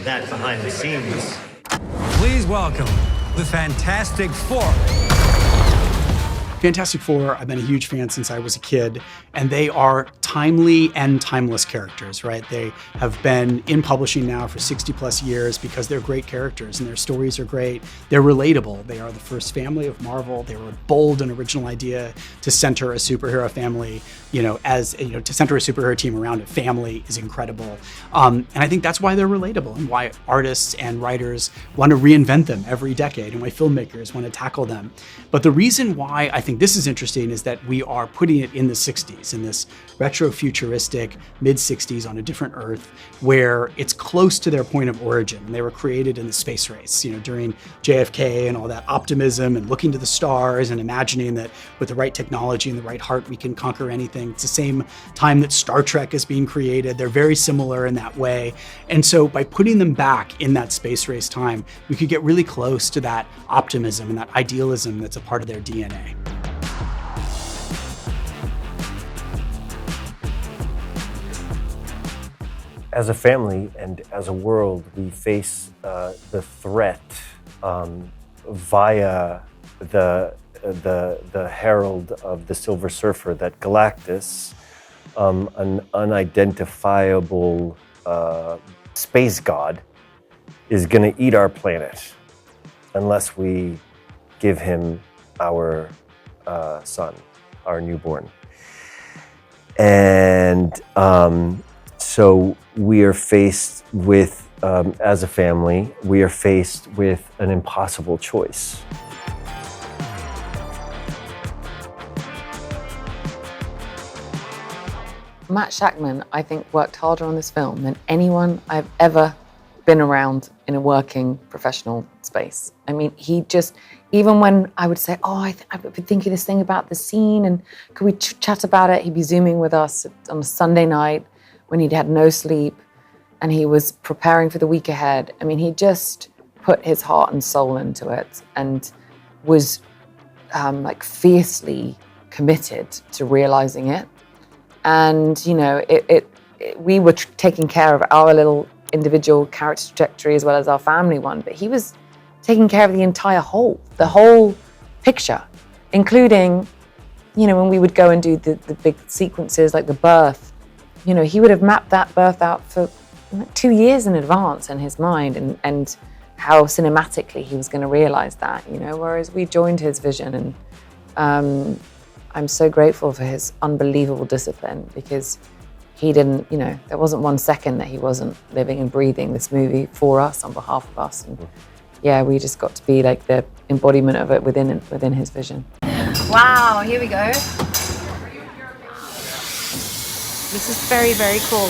that behind the scenes. Please welcome the Fantastic Four. Fantastic Four, I've been a huge fan since I was a kid, and they are timely and timeless characters, right? They have been in publishing now for 60 plus years because they're great characters and their stories are great. They're relatable. They are the first family of Marvel. They were a bold and original idea to center a superhero family, to center a superhero team around a family is incredible. And I think that's why they're relatable and why artists and writers want to reinvent them every decade and why filmmakers want to tackle them. But the reason why I think this is interesting is that we are putting it in the 60s, in this retro-futuristic mid-60s on a different Earth where it's close to their point of origin. And they were created in the space race, during JFK and all that optimism and looking to the stars and imagining that with the right technology and the right heart, we can conquer anything. It's the same time that Star Trek is being created. They're very similar in that way. And so by putting them back in that space race time, we could get really close to that optimism and that idealism that's a part of their DNA. As a family and as a world, we face the threat via the herald of the Silver Surfer that Galactus, an unidentifiable space god, is going to eat our planet unless we give him our son, our newborn. And so we are faced with, as a family, we are faced with an impossible choice. Matt Shakman, I think, worked harder on this film than anyone I've ever been around in a working professional space. I mean, he just, even when I would say, I've been thinking this thing about the scene and could we chat about it? He'd be Zooming with us on a Sunday night when he'd had no sleep and he was preparing for the week ahead. I mean, he just put his heart and soul into it and was fiercely committed to realizing it. And, we were taking care of our little individual character trajectory as well as our family one, but he was taking care of the entire whole, the whole picture, including, when we would go and do the big sequences like the birth, he would have mapped that birth out for 2 years in advance in his mind and how cinematically he was going to realize that, whereas we joined his vision. And I'm so grateful for his unbelievable discipline because he didn't, there wasn't 1 second that he wasn't living and breathing this movie for us, on behalf of us. And yeah, we just got to be like the embodiment of it within his vision. Wow, here we go. This is very, very cool.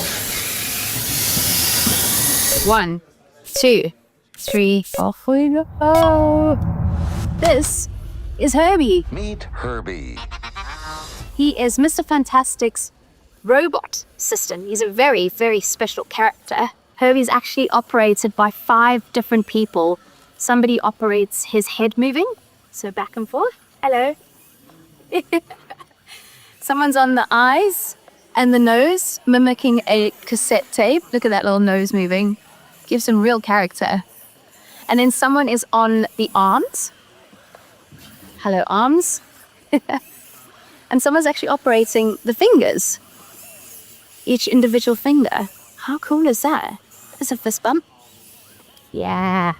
1, 2, 3, off we go. This is Herbie. Meet Herbie. He is Mr. Fantastic's robot assistant. He's a very, very special character. Herbie's actually operated by 5 different people. Somebody operates his head moving, so back and forth. Hello. Someone's on the eyes and the nose, mimicking a cassette tape. Look at that little nose moving. Gives him real character. And then someone is on the arms. Hello, arms. And someone's actually operating the fingers. Each individual finger. How cool is that? There's a fist bump. Yeah.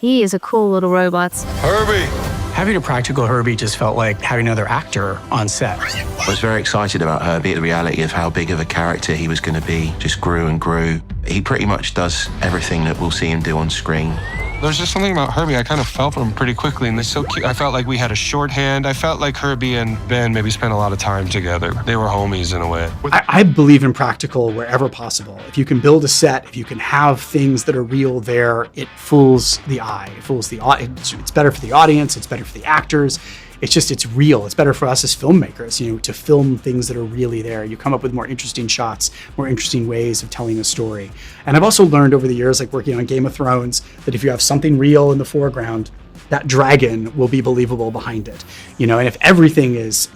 He is a cool little robot. Herbie! Having a practical Herbie just felt like having another actor on set. I was very excited about Herbie. The reality of how big of a character he was going to be just grew and grew. He pretty much does everything that we'll see him do on screen. There's just something about Herbie, I kind of fell for him pretty quickly, and they're so cute. I felt like we had a shorthand. I felt like Herbie and Ben maybe spent a lot of time together. They were homies in a way. I believe in practical wherever possible. If you can build a set, if you can have things that are real there, it fools the eye. It fools the audience. It's better for the audience. It's better for the actors. It's real. It's better for us as filmmakers, to film things that are really there. You come up with more interesting shots, more interesting ways of telling a story. And I've also learned over the years, like working on Game of Thrones, that if you have something real in the foreground, that dragon will be believable behind it. And if everything is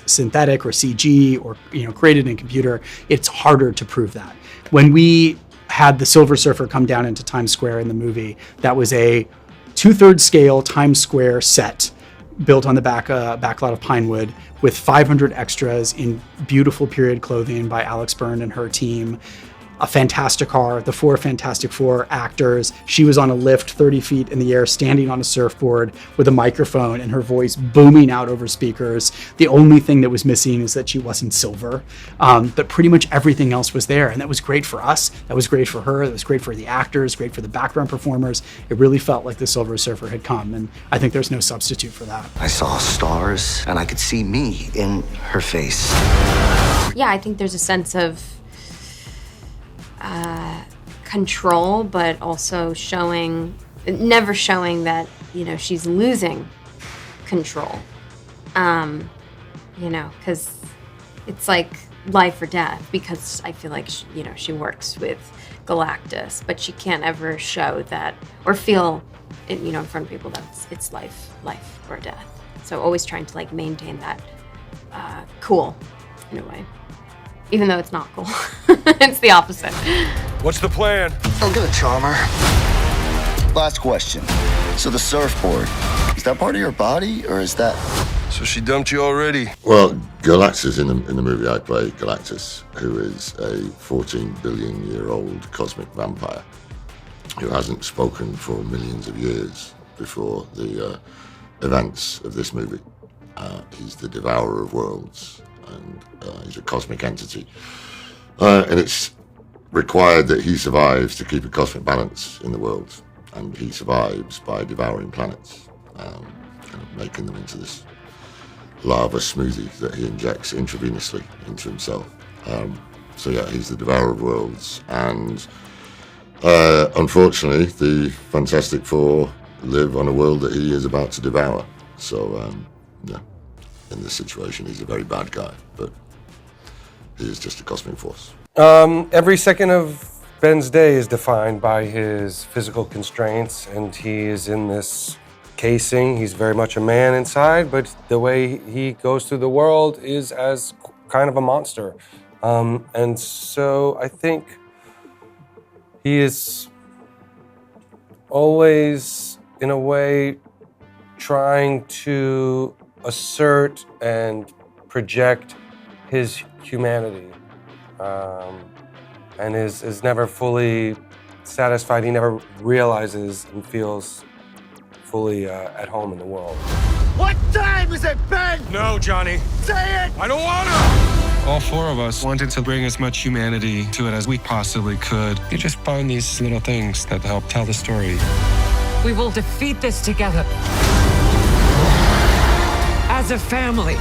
synthetic or CG or created in a computer, it's harder to prove that. When we had the Silver Surfer come down into Times Square in the movie. That was a 2/3 scale Times Square set built on the back lot of Pinewood with 500 extras in beautiful period clothing by Alex Byrne and her team. A Fantastic car, the 4 Fantastic Four actors. She was on a lift 30 feet in the air, standing on a surfboard with a microphone and her voice booming out over speakers. The only thing that was missing is that she wasn't silver. But pretty much everything else was there. And that was great for us. That was great for her. That was great for the actors, great for the background performers. It really felt like the Silver Surfer had come. And I think there's no substitute for that. I saw stars and I could see me in her face. Yeah, I think there's a sense of control, but also never showing that, she's losing control. Because it's like life or death, because I feel like, she works with Galactus, but she can't ever show that or feel, in front of people that it's life or death. So always trying to maintain that cool in a way. Even though it's not cool. It's the opposite. What's the plan? I'll get a charmer. Last question. So the surfboard, is that part of your body or is that... So she dumped you already? Well, Galactus in the movie, I play Galactus, who is a 14 billion year old cosmic vampire who hasn't spoken for millions of years before the events of this movie. He's the devourer of worlds. And he's a cosmic entity. And it's required that he survives to keep a cosmic balance in the world. And he survives by devouring planets, making them into this lava smoothie that he injects intravenously into himself. So yeah, he's the devourer of worlds. And unfortunately, the Fantastic Four live on a world that he is about to devour. So yeah. In this situation, he's a very bad guy, but he is just a cosmic force. Every second of Ben's day is defined by his physical constraints, and he is in this casing. He's very much a man inside, but the way he goes through the world is as kind of a monster. And so I think he is always, in a way, trying to assert and project his humanity, and is never fully satisfied. He never realizes and feels fully at home in the world. What time is it, Ben? No, Johnny. Say it! I don't want to! All 4 of us wanted to bring as much humanity to it as we possibly could. You just find these little things that help tell the story. We will defeat this together. As a family.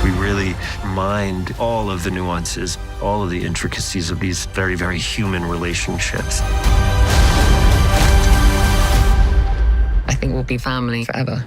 We really mind all of the nuances, all of the intricacies of these very, very human relationships. I think we'll be family forever.